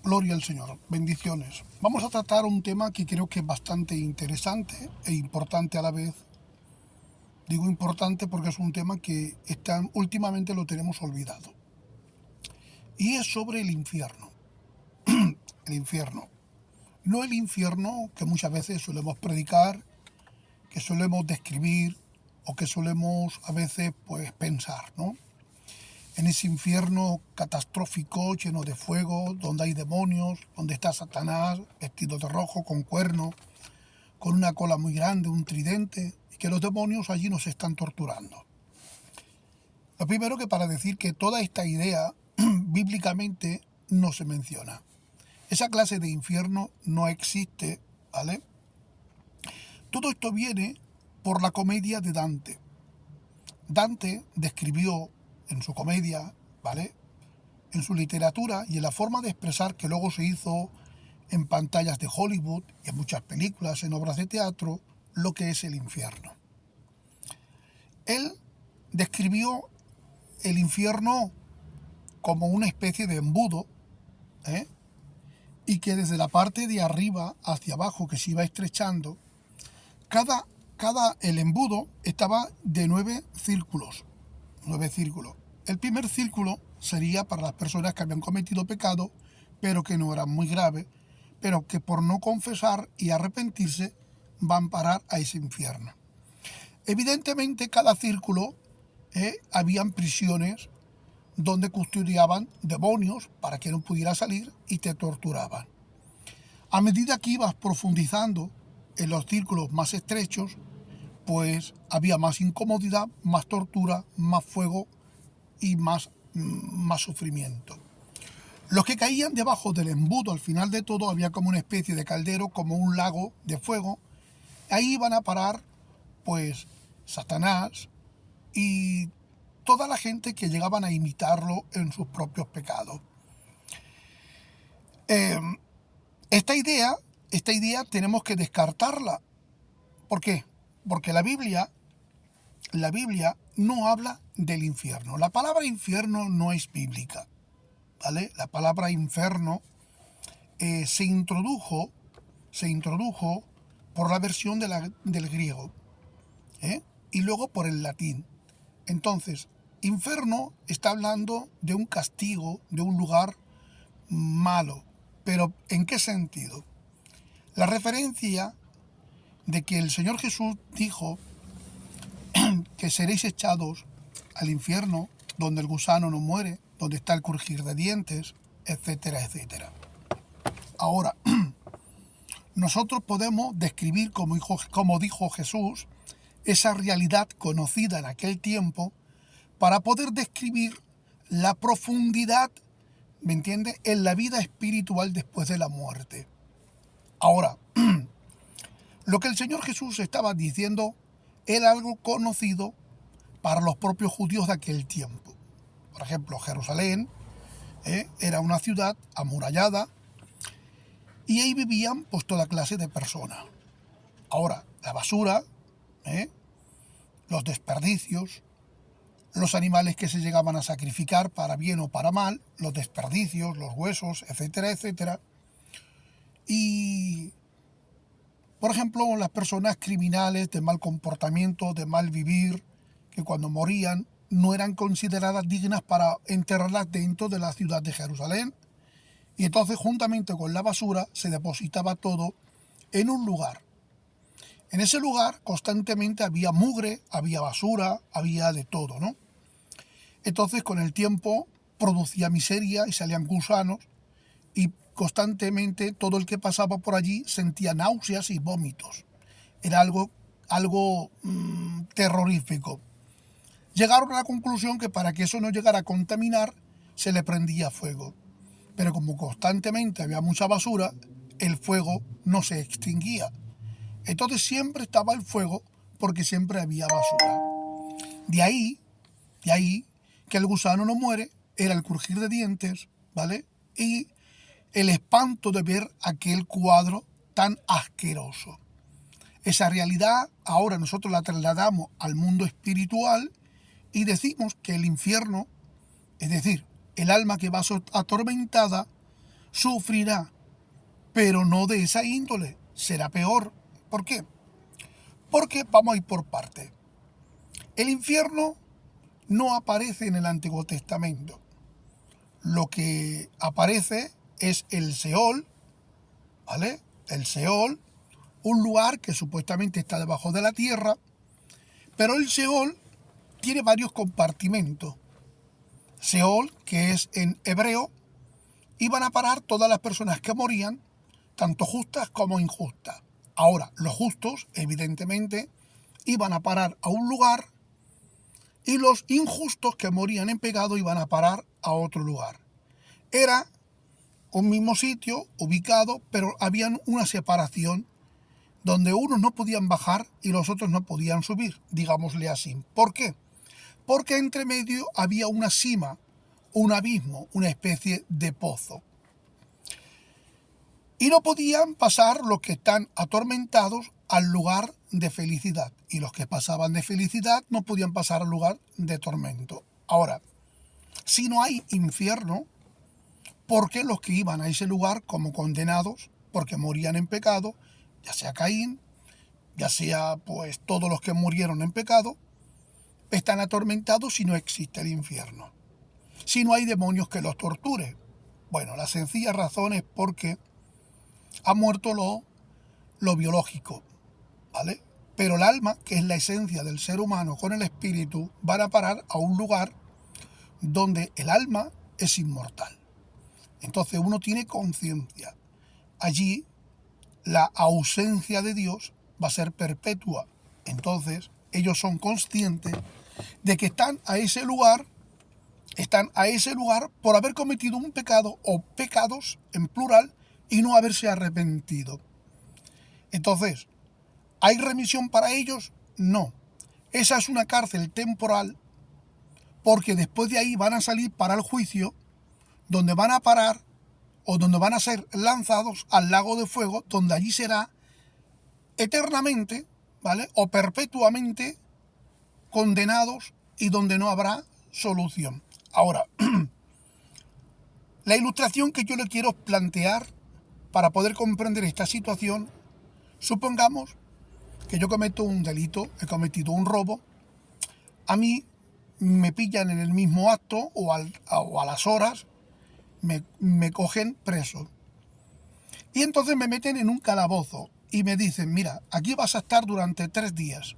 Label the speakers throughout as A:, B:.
A: Gloria al Señor, bendiciones. Vamos a tratar un tema que creo que es bastante interesante e importante a la vez. Digo importante porque es un tema que últimamente lo tenemos olvidado. Y es sobre el infierno. El infierno. No el infierno que muchas veces solemos predicar, que solemos describir o que solemos a veces pensar, ¿no? En ese infierno catastrófico, lleno de fuego, donde hay demonios, donde está Satanás vestido de rojo, con cuernos, con una cola muy grande, un tridente, y que los demonios allí nos están torturando. Lo primero que para decir que toda esta idea bíblicamente no se menciona. Esa clase de infierno no existe, ¿vale? Todo esto viene por la comedia de Dante. Dante describió en su comedia, ¿vale?, en su literatura y en la forma de expresar que luego se hizo en pantallas de Hollywood y en muchas películas, en obras de teatro, lo que es el infierno. Él describió el infierno como una especie de embudo, ¿eh? Y que desde la parte de arriba hacia abajo, que se iba estrechando, el embudo estaba de 9 círculos. 9 círculos. El primer círculo sería para las personas que habían cometido pecado, pero que no eran muy graves, pero que por no confesar y arrepentirse van a parar a ese infierno. Evidentemente, cada círculo habían prisiones donde custodiaban demonios para que no pudiera salir y te torturaban. A medida que ibas profundizando en los círculos más estrechos, pues había más incomodidad, más tortura, más fuego y más sufrimiento. Los que caían debajo del embudo, al final de todo, había como una especie de caldero, como un lago de fuego. Ahí iban a parar, pues, Satanás y toda la gente que llegaban a imitarlo en sus propios pecados. Esta idea tenemos que descartarla. ¿Por qué? Porque la Biblia no habla del infierno. La palabra infierno no es bíblica, ¿vale? La palabra infierno se introdujo por la versión del griego, y luego por el latín. Entonces, infierno está hablando de un castigo, de un lugar malo. Pero ¿en qué sentido? La referencia de que el Señor Jesús dijo que seréis echados al infierno, donde el gusano no muere, donde está el crujir de dientes, etcétera, etcétera. Ahora, nosotros podemos describir, como dijo Jesús, esa realidad conocida en aquel tiempo, para poder describir la profundidad, ¿me entiende?, en la vida espiritual después de la muerte. Ahora, lo que el Señor Jesús estaba diciendo era algo conocido para los propios judíos de aquel tiempo. Por ejemplo, Jerusalén era una ciudad amurallada y ahí vivían pues toda clase de personas. Ahora, la basura, los desperdicios, los animales que se llegaban a sacrificar para bien o para mal, los desperdicios, los huesos, etcétera, etcétera. Y, por ejemplo, las personas criminales de mal comportamiento, de mal vivir, que cuando morían no eran consideradas dignas para enterrarlas dentro de la ciudad de Jerusalén. Y entonces, juntamente con la basura, se depositaba todo en un lugar. En ese lugar constantemente había mugre, había basura, había de todo, ¿no? Entonces, con el tiempo producía miseria y salían gusanos, y constantemente todo el que pasaba por allí sentía náuseas y vómitos. Era algo terrorífico. Llegaron a la conclusión que para que eso no llegara a contaminar, se le prendía fuego. Pero como constantemente había mucha basura, el fuego no se extinguía. Entonces siempre estaba el fuego porque siempre había basura. De ahí que el gusano no muere, era el crujir de dientes, ¿vale? Y el espanto de ver aquel cuadro tan asqueroso. Esa realidad ahora nosotros la trasladamos al mundo espiritual y decimos que el infierno, es decir, el alma que va atormentada, sufrirá, pero no de esa índole, será peor. ¿Por qué? Porque vamos a ir por partes. El infierno no aparece en el Antiguo Testamento. Lo que aparece es el Seol, ¿vale? El Seol, un lugar que supuestamente está debajo de la tierra, pero el Seol tiene varios compartimentos. Seol, que es en hebreo, iban a parar todas las personas que morían, tanto justas como injustas. Ahora, los justos, evidentemente, iban a parar a un lugar y los injustos que morían en pecado iban a parar a otro lugar. Era un mismo sitio ubicado, pero había una separación donde unos no podían bajar y los otros no podían subir, digámosle así. ¿Por qué? Porque entre medio había una sima, un abismo, una especie de pozo. Y no podían pasar los que están atormentados al lugar de felicidad. Y los que pasaban de felicidad no podían pasar al lugar de tormento. Ahora, si no hay infierno, ¿por qué los que iban a ese lugar como condenados, porque morían en pecado, ya sea Caín, ya sea pues todos los que murieron en pecado, están atormentados si no existe el infierno? Si no hay demonios que los torturen. Bueno, la sencilla razón es porque ha muerto lo biológico, ¿vale? Pero el alma, que es la esencia del ser humano con el espíritu, van a parar a un lugar donde el alma es inmortal. Entonces uno tiene conciencia. Allí la ausencia de Dios va a ser perpetua. Entonces ellos son conscientes de que están a ese lugar por haber cometido un pecado o pecados en plural y no haberse arrepentido. Entonces, ¿hay remisión para ellos? No. Esa es una cárcel temporal, porque después de ahí van a salir para el juicio, donde van a parar o donde van a ser lanzados al lago de fuego, donde allí será eternamente, ¿vale? O perpetuamente condenados y donde no habrá solución. Ahora, la ilustración que yo le quiero plantear para poder comprender esta situación, supongamos que yo cometo un delito, he cometido un robo, a mí me pillan en el mismo acto o a las horas, me cogen preso. Y entonces me meten en un calabozo y me dicen, mira, aquí vas a estar durante 3 días.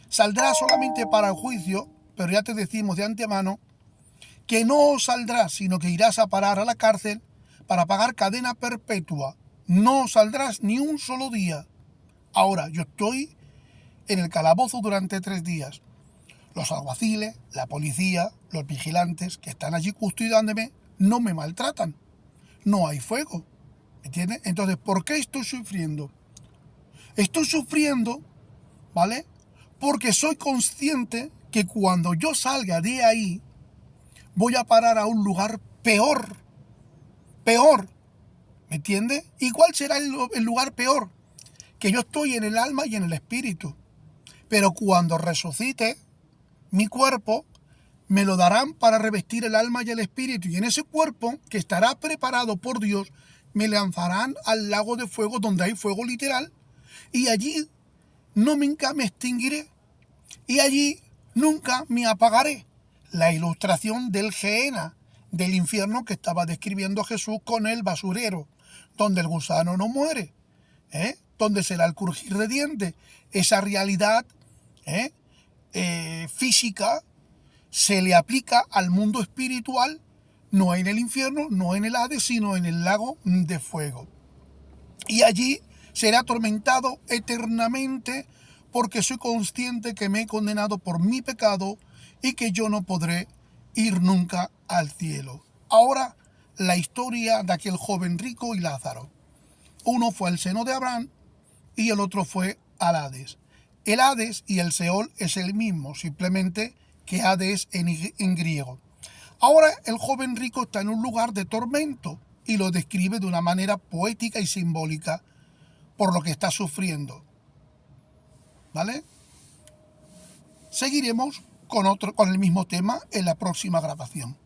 A: Saldrás solamente para el juicio, pero ya te decimos de antemano que no saldrás, sino que irás a parar a la cárcel para pagar cadena perpetua. No saldrás ni un solo día. Ahora, yo estoy en el calabozo durante 3 días. Los alguaciles, la policía, los vigilantes que están allí custodiándome no me maltratan. No hay fuego. ¿Me entiendes? Entonces, ¿por qué estoy sufriendo? Estoy sufriendo, ¿vale? Porque soy consciente que cuando yo salga de ahí, voy a parar a un lugar peor. Peor. ¿Me entiendes? ¿Y cuál será el lugar peor? Que yo estoy en el alma y en el espíritu. Pero cuando resucite, mi cuerpo me lo darán para revestir el alma y el espíritu. Y en ese cuerpo, que estará preparado por Dios, me lanzarán al lago de fuego, donde hay fuego literal. Y allí nunca me extinguiré. Y allí nunca me apagaré. La ilustración del Gehenna, del infierno que estaba describiendo Jesús con el basurero, donde el gusano no muere, donde será el crujir de dientes. Esa realidad física se le aplica al mundo espiritual, no en el infierno, no en el Hades, sino en el lago de fuego. Y allí seré atormentado eternamente, porque soy consciente que me he condenado por mi pecado y que yo no podré ir nunca al cielo. Ahora, la historia de aquel joven rico y Lázaro. Uno fue al seno de Abraham y el otro fue al Hades. El Hades y el Seol es el mismo, simplemente que Hades en griego. Ahora el joven rico está en un lugar de tormento y lo describe de una manera poética y simbólica por lo que está sufriendo. ¿Vale? Seguiremos con el mismo tema en la próxima grabación.